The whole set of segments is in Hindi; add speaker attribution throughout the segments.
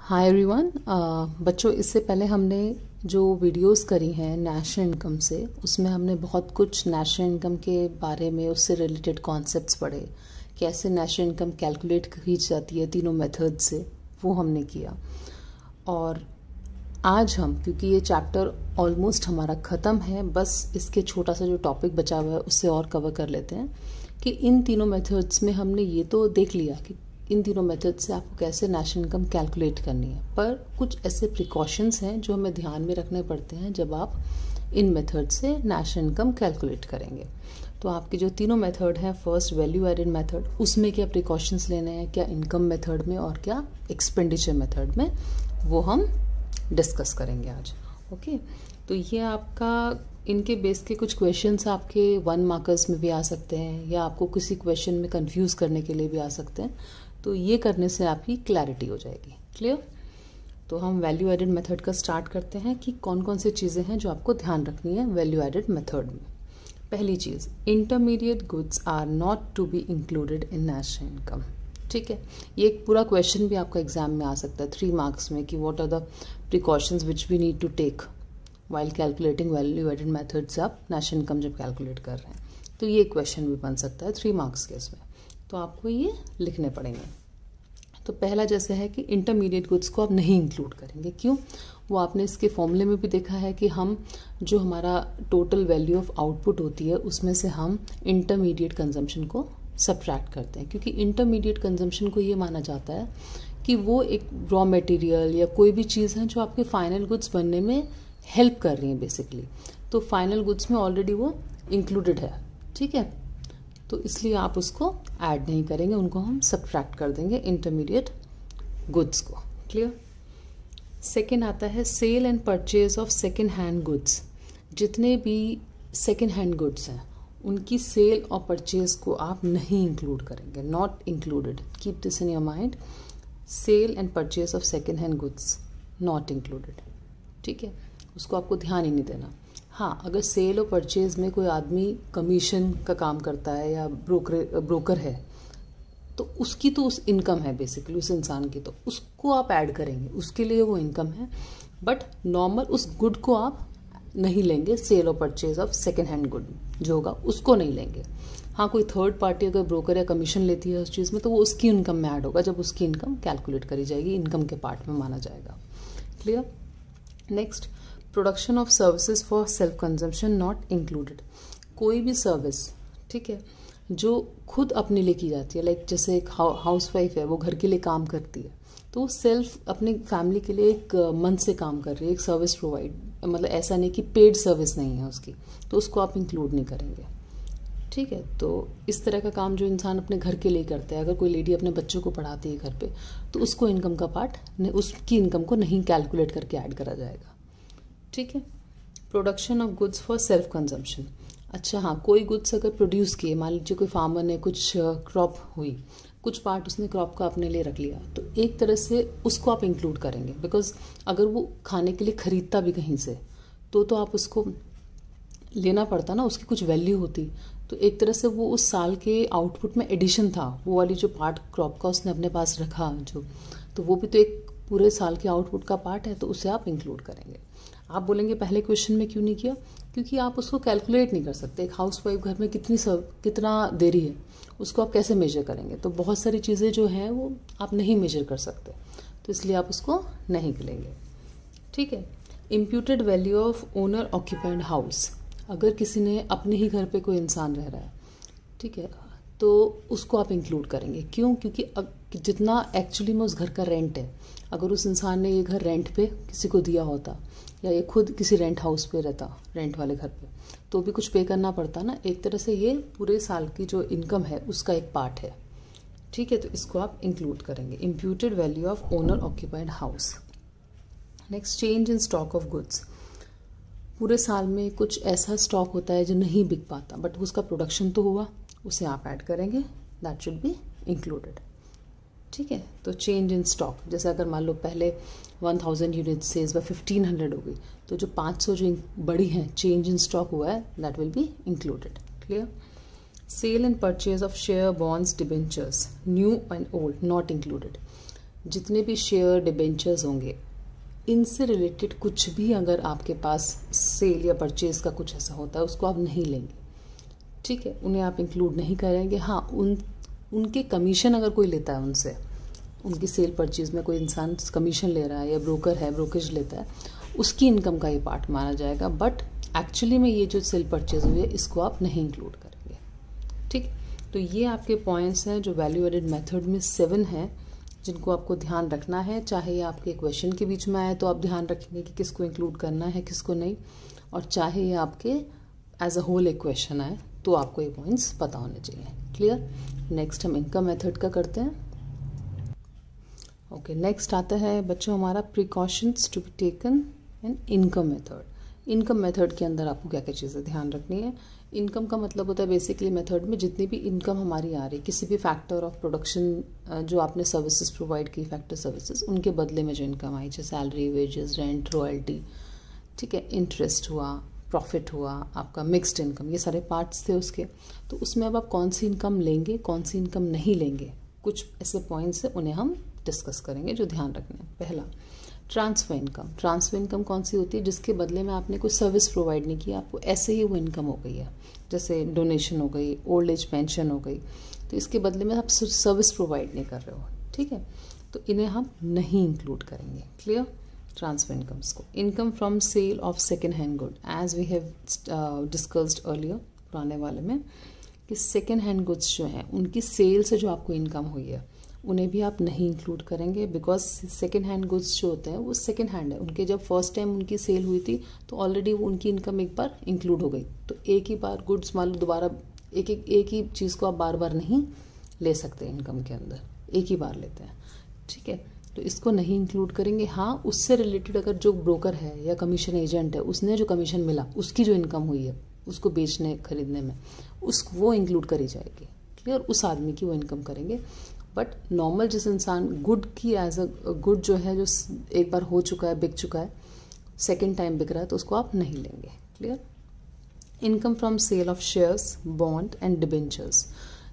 Speaker 1: Hi everyone. बच्चों, इससे पहले हमने जो वीडियोस करी हैं नेशनल इनकम से, उसमें हमने बहुत कुछ नेशनल इनकम के बारे में, उससे रिलेटेड कॉन्सेप्ट्स पढ़े, कैसे नेशनल इनकम कैलकुलेट की जाती है तीनों मेथड से, वो हमने किया। और आज हम, क्योंकि ये चैप्टर ऑलमोस्ट हमारा ख़त्म है, बस इसके छोटा सा जो टॉपिक बचा हुआ है उससे और कवर कर लेते हैं कि इन तीनों मेथड्स में हमने ये तो देख लिया कि इन तीनों मेथड से आपको कैसे नेशनल इनकम कैलकुलेट करनी है, पर कुछ ऐसे प्रिकॉशंस हैं जो हमें ध्यान में रखने पड़ते हैं जब आप इन मेथड से नेशनल इनकम कैलकुलेट करेंगे। तो आपके जो तीनों मेथड हैं, फर्स्ट वैल्यू एडेड मेथड, उसमें क्या प्रिकॉशंस लेने हैं, क्या इनकम मेथड में और क्या एक्सपेंडिचर मेथड में, वो हम डिस्कस करेंगे आज। ओके, तो ये आपका इनके बेस के कुछ क्वेश्चंस आपके 1 मार्कर्स में भी आ सकते हैं या आपको किसी क्वेश्चन में कंफ्यूज करने के लिए भी आ सकते हैं। तो ये करने से आपकी क्लैरिटी हो जाएगी। क्लियर? तो हम वैल्यू एडेड मेथड का स्टार्ट करते हैं कि कौन कौन सी चीज़ें हैं जो आपको ध्यान रखनी है वैल्यू एडेड मेथड में। पहली चीज़, intermediate goods are not to be included in national income. ठीक है, ये एक पूरा क्वेश्चन भी आपका एग्जाम में आ सकता है 3 मार्क्स में कि what are the precautions which we need to take while calculating value added method से आप नेशनल इनकम जब कैलकुलेट कर रहे हैं। तो ये क्वेश्चन भी बन सकता है 3 मार्क्स के इसमें, तो आपको ये लिखने पड़ेंगे। तो पहला जैसे है कि इंटरमीडिएट गुड्स को आप नहीं इंक्लूड करेंगे। क्यों? वो आपने इसके फॉर्मूले में भी देखा है कि हम जो हमारा टोटल वैल्यू ऑफ आउटपुट होती है उसमें से हम इंटरमीडिएट कंजम्पशन को सब्ट्रैक्ट करते हैं, क्योंकि इंटरमीडिएट कंजम्पशन को ये माना जाता है कि वो एक रॉ मटेरियल या कोई भी चीज़ है जो आपके फाइनल गुड्स बनने में हेल्प कर रही है बेसिकली। तो फाइनल गुड्स में ऑलरेडी वो इंक्लूडेड है। ठीक है, तो इसलिए आप उसको ऐड नहीं करेंगे, उनको हम सब्ट्रैक्ट कर देंगे इंटरमीडिएट गुड्स को। क्लियर? सेकेंड आता है sale and purchase of second hand goods. जितने भी सेकेंड हैंड गुड्स हैं उनकी सेल और परचेज को आप नहीं इंक्लूड करेंगे, not included. Keep this in your mind, sale and purchase of second hand goods not included. ठीक है, उसको आपको ध्यान ही नहीं देना। हाँ, अगर सेल और परचेज में कोई आदमी कमीशन का काम करता है या ब्रोकर है, तो उसकी तो उस इनकम है बेसिकली उस इंसान की, तो उसको आप ऐड करेंगे, उसके लिए वो इनकम है। बट नॉर्मल उस गुड को आप नहीं लेंगे, सेल और purchase of second hand good जो होगा उसको नहीं लेंगे। हाँ, कोई थर्ड पार्टी अगर ब्रोकर या कमीशन लेती है उस चीज़ में, तो वो उसकी इनकम में ऐड होगा जब उसकी इनकम कैलकुलेट करी जाएगी, इनकम के पार्ट में माना जाएगा। Clear? Next, production of services for self consumption not included. कोई भी सर्विस, ठीक है, जो खुद अपने लिए की जाती है, लाइक जैसे एक हाउसवाइफ है, वो घर के लिए काम करती है, तो वो सेल्फ अपने फैमिली के लिए एक मन से काम कर रही है, एक सर्विस प्रोवाइड, मतलब ऐसा नहीं कि पेड सर्विस नहीं है उसकी, तो उसको आप इंक्लूड नहीं करेंगे। ठीक है, तो इस तरह का काम जो इंसान अपने घर के लिए करता है, अगर कोई लेडी अपने बच्चों को पढ़ाती है घर पे, तो उसको इनकम का पार्ट, उसकी इनकम को नहीं कैलकुलेट करके ऐड करा जाएगा। ठीक है, production of goods for self consumption. अच्छा हाँ, कोई गुड्स अगर प्रोड्यूस किए, मान लीजिए कोई फार्मर ने कुछ क्रॉप हुई, कुछ पार्ट उसने क्रॉप का अपने लिए रख लिया, तो एक तरह से उसको आप इंक्लूड करेंगे, बिकॉज अगर वो खाने के लिए खरीदता भी कहीं से, तो आप उसको लेना पड़ता ना, उसकी कुछ वैल्यू होती, तो एक तरह से वो उस साल के आउटपुट में एडिशन था, वो वाली जो पार्ट क्रॉप का उसने अपने पास रखा जो, तो वो भी तो एक पूरे साल के आउटपुट का पार्ट है, तो उसे आप इंक्लूड करेंगे। आप बोलेंगे पहले क्वेश्चन में क्यों नहीं किया? क्योंकि आप उसको कैलकुलेट नहीं कर सकते। एक हाउसवाइफ घर में कितना देरी है, उसको आप कैसे मेजर करेंगे? तो बहुत सारी चीज़ें जो हैं वो आप नहीं मेजर कर सकते, तो इसलिए आप उसको नहीं लेंगे। ठीक है, imputed value of owner occupied house. अगर किसी ने अपने ही घर पे कोई इंसान रह रहा है, ठीक है, तो उसको आप इंक्लूड करेंगे। क्यों? क्योंकि जितना एक्चुअली में उस घर का रेंट है, अगर उस इंसान ने ये घर रेंट पे किसी को दिया होता या ये खुद किसी रेंट हाउस पे रहता, रेंट वाले घर पे, तो भी कुछ पे करना पड़ता ना। एक तरह से ये पूरे साल की जो इनकम है उसका एक पार्ट है। ठीक है, तो इसको आप इंक्लूड करेंगे, imputed value of owner occupied house. Next, change in stock of goods. पूरे साल में कुछ ऐसा स्टॉक होता है जो नहीं बिक पाता, बट उसका प्रोडक्शन तो हुआ, उसे आप ऐड करेंगे, दैट शुड बी इंक्लूडेड। ठीक है, तो चेंज इन स्टॉक, जैसे अगर मान लो पहले 1000 यूनिट से इस बार 1500 हो गई, तो जो 500 जो बड़ी हैं चेंज इन स्टॉक हुआ है, that will be included. Clear? Sale and purchase of share, bonds, debentures, new and old not included. जितने भी शेयर डिबेंचर्स होंगे, इनसे रिलेटेड कुछ भी अगर आपके पास सेल या परचेज का कुछ ऐसा होता है, उसको आप नहीं लेंगे, ठीक है, उन्हें आप इंक्लूड नहीं करेंगे। हाँ, उनके कमीशन अगर कोई लेता है उनसे, उनकी सेल परचेज में कोई इंसान कमीशन ले रहा है या ब्रोकर है ब्रोकरेज लेता है, उसकी इनकम का ये पार्ट माना जाएगा। बट एक्चुअली में ये जो सेल परचेज हुई है, इसको आप नहीं इंक्लूड करेंगे, ठीक। तो ये आपके पॉइंट्स हैं जो वैल्यू एडेड मेथड में 7 हैं, जिनको आपको ध्यान रखना है। चाहे ये आपके क्वेश्चन के बीच में आए तो आप ध्यान रखेंगे कि किसको इंक्लूड करना है किसको नहीं, और चाहे ये आपके एज अ होल एक क्वेश्चन आए तो आपको ये पॉइंट्स पता होने चाहिए। क्लियर। नेक्स्ट हम इनकम मेथड का करते हैं। ओके, नेक्स्ट आता है बच्चों हमारा precautions to be taken in income method. Income method के अंदर आपको क्या क्या चीज़ें ध्यान रखनी है। इनकम का मतलब होता है बेसिकली मेथड में जितनी भी इनकम हमारी आ रही, किसी भी फैक्टर ऑफ प्रोडक्शन जो आपने सर्विसेज प्रोवाइड की, फैक्टर सर्विसेज, उनके बदले में जो इनकम आई, जैसे सैलरी, वेजेस, रेंट, रॉयल्टी, ठीक है, इंटरेस्ट हुआ, प्रॉफिट हुआ, आपका मिक्स्ड इनकम, ये सारे पार्ट्स थे उसके। तो उसमें अब आप कौन सी इनकम लेंगे, कौन सी इनकम नहीं लेंगे, कुछ ऐसे पॉइंट्स हैं, उन्हें हम डिस्कस करेंगे जो ध्यान रखने हैं। पहला, ट्रांसफर इनकम। ट्रांसफर इनकम कौन सी होती है? जिसके बदले में आपने कोई सर्विस प्रोवाइड नहीं की, आपको ऐसे ही वो इनकम हो गई है, जैसे डोनेशन हो गई, ओल्ड एज पेंशन हो गई, तो इसके बदले में आप सर्विस प्रोवाइड नहीं कर रहे हो, ठीक है, तो इन्हें हम नहीं इंक्लूड करेंगे। क्लियर। ट्रांसफर इनकम्स को। Income from sale of second hand good, as we have discussed earlier पुराने वाले में, कि सेकेंड हैंड गुड्स जो हैं उनकी सेल से जो आपको इनकम हुई है उन्हें भी आप नहीं इंक्लूड करेंगे, बिकॉज सेकेंड हैंड गुड्स जो होते हैं वो सेकेंड हैंड है, उनके जब फर्स्ट टाइम उनकी सेल हुई थी तो ऑलरेडी वो उनकी इनकम एक बार इंक्लूड हो गई। तो एक ही बार गुड्स मान लो, दोबारा एक ही चीज़ को आप बार बार नहीं ले सकते इनकम के अंदर, एक ही बार लेते हैं, ठीक है, तो इसको नहीं इंक्लूड करेंगे। हाँ, उससे रिलेटेड अगर जो ब्रोकर है या कमीशन एजेंट है, उसने जो कमीशन मिला, उसकी जो इनकम हुई है उसको बेचने खरीदने में, वो इंक्लूड करी जाएगी। क्लियर। उस आदमी की वो इनकम करेंगे। बट नॉर्मल जिस इंसान गुड की एज अ गुड जो है, जो एक बार हो चुका है, बिक चुका है, सेकेंड टाइम बिक रहा है, तो उसको आप नहीं लेंगे। Clear. Income from sale of shares, bond and debentures,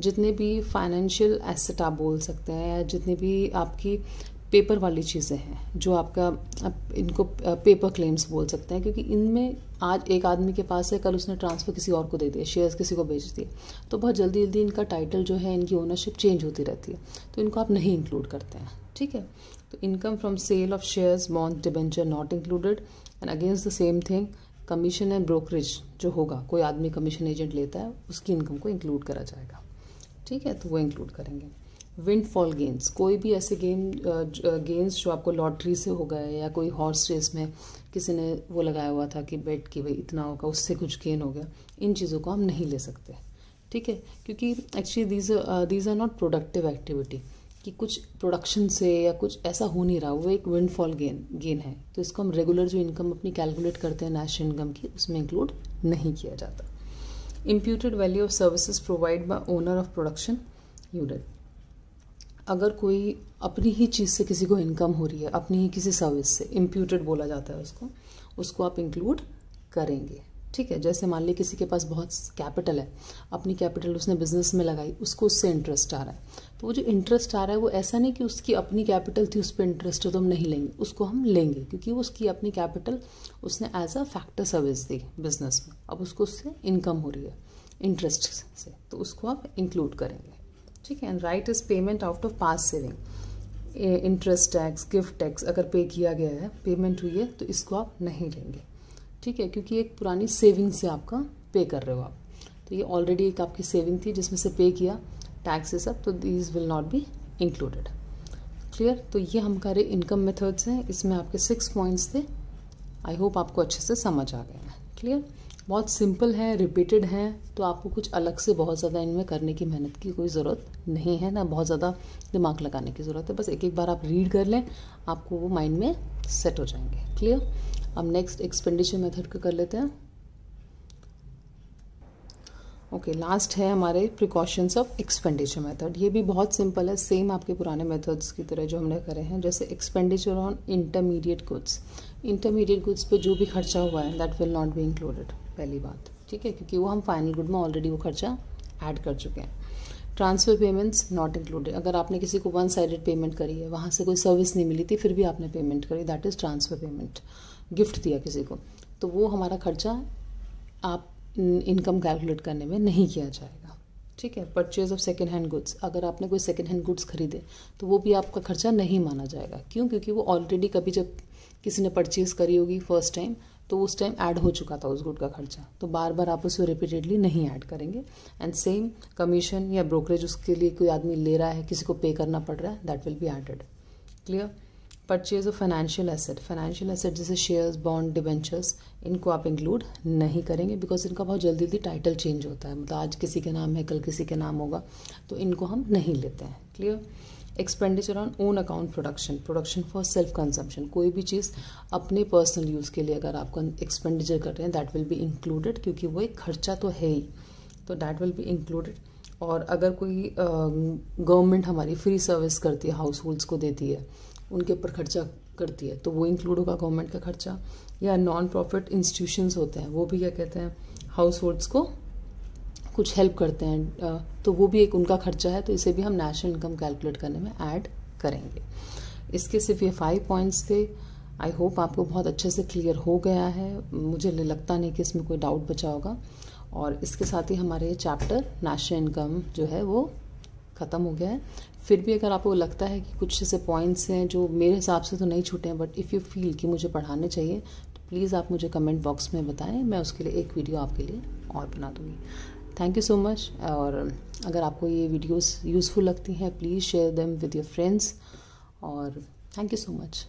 Speaker 1: जितने भी फाइनेंशियल एसेट आप बोल सकते हैं, या जितने भी आपकी पेपर वाली चीज़ें हैं, जो आपका, इनको पेपर क्लेम्स बोल सकते हैं, क्योंकि इनमें आज एक आदमी के पास है, कल उसने ट्रांसफ़र किसी और को दे दिया, शेयर्स किसी को बेच दिए, तो बहुत जल्दी जल्दी इनका टाइटल जो है, इनकी ओनरशिप चेंज होती रहती है, तो इनको आप नहीं इंक्लूड करते हैं, ठीक है। तो income from sale of shares, bond, debenture not included. And against the same thing, commission and brokerage जो होगा, कोई आदमी कमीशन एजेंट लेता है, उसकी इनकम को इंक्लूड करा जाएगा, ठीक है, तो वो इंक्लूड करेंगे। विंडफॉल गेन्स, कोई भी ऐसे गेन्स जो आपको लॉटरी से हो गए, या कोई हॉर्स रेस में किसी ने वो लगाया हुआ था कि बेट कि भाई इतना होगा, उससे कुछ गेन हो गया, इन चीज़ों को हम नहीं ले सकते, ठीक है, क्योंकि actually these are not productive activity, कि कुछ प्रोडक्शन से या कुछ ऐसा हो नहीं रहा, वो एक विंडफॉल गेन है, तो इसको हम रेगुलर जो इनकम अपनी कैलकुलेट करते हैं नेशनल इनकम की, उसमें इंक्लूड नहीं किया जाता। Imputed value of services provide by owner of production unit, अगर कोई अपनी ही चीज़ से किसी को इनकम हो रही है, अपनी ही किसी सर्विस से, इम्प्यूटेड बोला जाता है उसको आप इंक्लूड करेंगे, ठीक है। जैसे मान ली किसी के पास बहुत कैपिटल है, अपनी कैपिटल उसने बिजनेस में लगाई, उसको उससे इंटरेस्ट आ रहा है, तो वो जो इंटरेस्ट आ रहा है वो ऐसा नहीं कि उसकी अपनी कैपिटल थी, उस पर इंटरेस्ट है तो हम नहीं लेंगे, उसको हम लेंगे, क्योंकि उसकी अपनी कैपिटल उसने एज अ फैक्टर सर्विस दी बिजनेस में, अब उसको उससे इनकम हो रही है इंटरेस्ट से, तो उसको आप इंक्लूड करेंगे, ठीक है। And right is payment out of pass saving, interest tax, gift tax अगर पे किया गया है, पेमेंट हुई है, तो इसको आप नहीं लेंगे, ठीक है, क्योंकि एक पुरानी सेविंग से आपका पे कर रहे हो आप, तो ये ऑलरेडी एक आपकी सेविंग थी जिसमें से पे किया टैक्स सब, तो these will not be included. Clear. तो ये हमारे इनकम मेथड्स हैं, इसमें आपके 6 पॉइंट्स थे, आई होप आपको अच्छे से समझ आ गए हैं। क्लियर। बहुत सिंपल है, रिपीटेड है, तो आपको कुछ अलग से बहुत ज़्यादा इनमें करने की मेहनत की कोई ज़रूरत नहीं है, ना बहुत ज़्यादा दिमाग लगाने की ज़रूरत है, बस एक एक बार आप रीड कर लें, आपको वो माइंड में सेट हो जाएंगे। क्लियर। अब नेक्स्ट एक्सपेंडिचर मेथड का कर लेते हैं। ओके, लास्ट है हमारे प्रिकॉशंस ऑफ एक्सपेंडिचर मेथड। ये भी बहुत सिंपल है, सेम आपके पुराने मेथड्स की तरह जो हमने करे हैं, जैसे expenditure on intermediate goods. Intermediate goods पे जो भी खर्चा हुआ है that will not be included, पहली बात, ठीक है, क्योंकि वो हम फाइनल गुड में ऑलरेडी वो खर्चा ऐड कर चुके हैं। Transfer payments not included. अगर आपने किसी को वन साइडेड पेमेंट करी है, वहाँ से कोई सर्विस नहीं मिली थी, फिर भी आपने पेमेंट करी, that is transfer payment. Gift दिया किसी को, तो वो हमारा खर्चा आप इनकम कैलकुलेट करने में नहीं किया जाएगा। ठीक है। Purchase of second hand goods, अगर आपने कोई सेकेंड हैंड गुड्स खरीदे तो वो भी आपका खर्चा नहीं माना जाएगा। क्यों? क्योंकि वो ऑलरेडी कभी जब किसी ने परचेज़ करी होगी फर्स्ट टाइम, तो उस टाइम ऐड हो चुका था उस गुड का खर्चा, तो बार बार आप उसको रिपीटेडली नहीं ऐड करेंगे। एंड सेम कमीशन या ब्रोकरेज उसके लिए कोई आदमी ले रहा है, किसी को पे करना पड़ रहा है, that will be added. Clear. Purchase of financial asset जैसे शेयर्स, बॉन्ड, डिबेंचर्स, इनको आप इंक्लूड नहीं करेंगे बिकॉज इनका बहुत जल्दी जल्दी टाइटल चेंज होता है, मतलब आज किसी के नाम है, कल किसी के नाम होगा, तो इनको हम नहीं लेते हैं। Clear. Expenditure on own account production for self consumption, कोई भी चीज़ अपने पर्सनल यूज़ के लिए अगर आप एक्सपेंडिचर कर रहे हैं, दैट विल बी इंक्लूडेड, क्योंकि वो एक खर्चा तो है ही, तो दैट विल बी इंक्लूडेड। और अगर कोई गवर्नमेंट हमारी फ्री सर्विस करती है, हाउस होल्ड्स को देती है, उनके ऊपर खर्चा करती है, तो वो इंक्लूड होगा गवर्नमेंट का खर्चा। या नॉन प्रॉफिट इंस्टीट्यूशंस होते हैं, वो भी क्या कहते हैं, हाउस होल्ड्स को कुछ हेल्प करते हैं, तो वो भी एक उनका खर्चा है, तो इसे भी हम नेशनल इनकम कैलकुलेट करने में ऐड करेंगे। इसके सिर्फ ये 5 पॉइंट्स थे। आई होप आपको बहुत अच्छे से क्लियर हो गया है, मुझे लगता नहीं कि इसमें कोई डाउट बचा होगा। और इसके साथ ही हमारे ये चैप्टर नेशनल इनकम जो है वो ख़त्म हो गया है। फिर भी अगर आपको लगता है कि कुछ ऐसे पॉइंट्स हैं जो मेरे हिसाब से तो नहीं छूटे हैं, बट इफ़ यू फील कि मुझे पढ़ाने चाहिए, तो प्लीज़ आप मुझे कमेंट बॉक्स में बताएं, मैं उसके लिए एक वीडियो आपके लिए और बना दूँगी। Thank you so much. और अगर आपको ये वीडियोस यूज़फुल लगती हैं, please share them with your friends, और थैंक यू सो मच।